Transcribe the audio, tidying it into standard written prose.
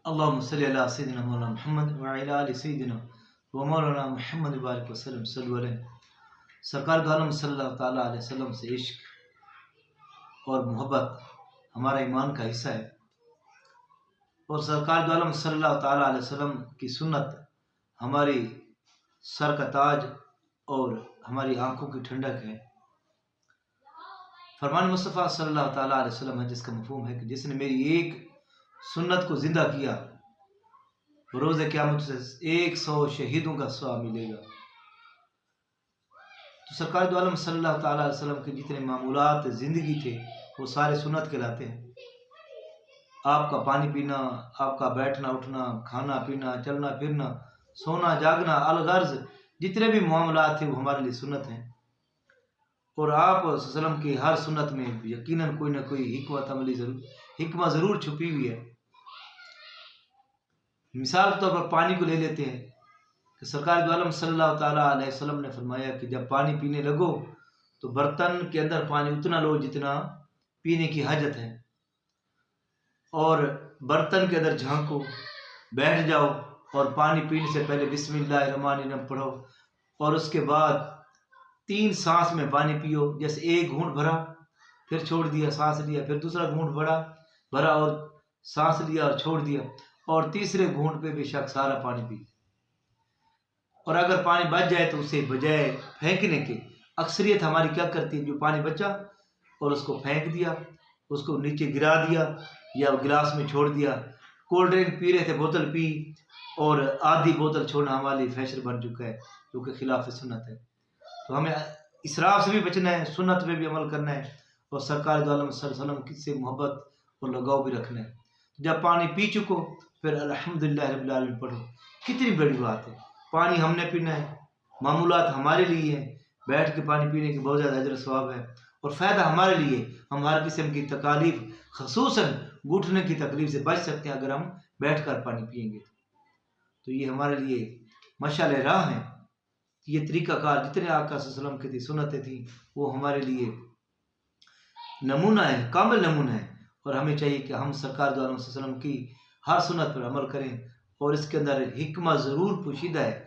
अल्लाहुम्मा सल्लि अला सय्यिदिना मौलाना मुहम्मद व अला आलि सय्यिदिना व मौलाना मुहम्मद बारिक वसल्लम सल्लल्लाहु अलैहि। सरकार दो आलम सल्लल्लाहु ताला अलैहि वसल्लम से इश्क और मोहब्बत हमारा ईमान का हिस्सा है और सरकार दो आलम सल्लल्लाहु ताला अलैहि वसल्लम की सुन्नत हमारी सर का ताज और हमारी आंखों की ठंडक है। फरमान मुस्तफ़ा सल्लल्लाहु ताला अलैहि वसल्लम है जिसका मफ़हूम है कि जिसने मेरी एक सुन्नत को जिंदा किया रोज़ क़यामत से 100 शहीदों का सवाब मिलेगा। तो सरकार दो आलम सल्लल्लाहु ताला अलैहि वसल्लम के जितने मामूलात ज़िंदगी थे वो सारे सुन्नत कहलाते हैं। आपका पानी पीना, आपका बैठना उठना, खाना पीना, चलना फिरना, सोना जागना, अलगर्ज जितने भी मामलात थे वो हमारे लिए सुन्नत हैं। और आप सल्लम की हर सुन्नत में यकीनन कोई ना कोई हिकमत ज़रूर छुपी हुई है। मिसाल के तौर पर पानी को ले लेते हैं कि सरकार दो आलम सल्लल्लाहु ताला अलैहि वसल्लम ने फरमाया कि जब पानी पीने लगो तो बर्तन के अंदर पानी उतना लो जितना पीने की हाजत है और बर्तन के अंदर झांको, बैठ जाओ और पानी पीने से पहले बिस्मिल्लाहिर्रहमानिर्रहीम पढ़ो और उसके बाद 3 सांस में पानी पियो। जैसे एक घूंट भरा फिर छोड़ दिया, सांस लिया, फिर दूसरा घूंट भरा और सांस लिया और छोड़ दिया और तीसरे घूंट पे बेशक सारा पानी पी। और अगर पानी बच जाए तो उसे बजाय फेंकने के अक्सरियत हमारी क्या करती है, जो पानी बचा और उसको फेंक दिया, उसको नीचे गिरा दिया या गिलास में छोड़ दिया। कोल्ड ड्रिंक पी रहे थे, बोतल पी और आधी बोतल छोड़ना हमारे फैशन बन चुका है जो कि खिलाफ सुन्नत है। तो हमें इसराफ से भी बचना है, सुन्नत पे भी अमल करना है और सरकार दो आलम सल्लल्लाहु अलैहि वसल्लम से मोहब्बत और लगाव भी रखना है। जब पानी पी चुको फिर अल्हम्दुलिल्लाह रब्बिल आलमीन पढ़ो। कितनी बड़ी बात है, पानी हमने पीना है, मामूलात हमारे लिए है, बैठ के पानी पीने की बहुत ज़्यादा अजर सवाब है और फ़ायदा हमारे लिए। हम हर किस्म की तकालीफ ख़ुसूसन घुटने की तकलीफ से बच सकते हैं अगर हम बैठ कर पानी पिएंगे। तो ये हमारे लिए मशाल राह है। ये तरीक़ाकार जितने आका सल्लल्लाहु अलैहि वसल्लम की सुन्नतें थी वो हमारे लिए नमूना है, कामिल नमूना है। और हमें चाहिए कि हम सरकार दो आलम सल्लल्लाहु अलैहि वसल्लम की हर सुन्नत पर अमल करें और इसके अंदर हिकमत ज़रूर पोशीदा है।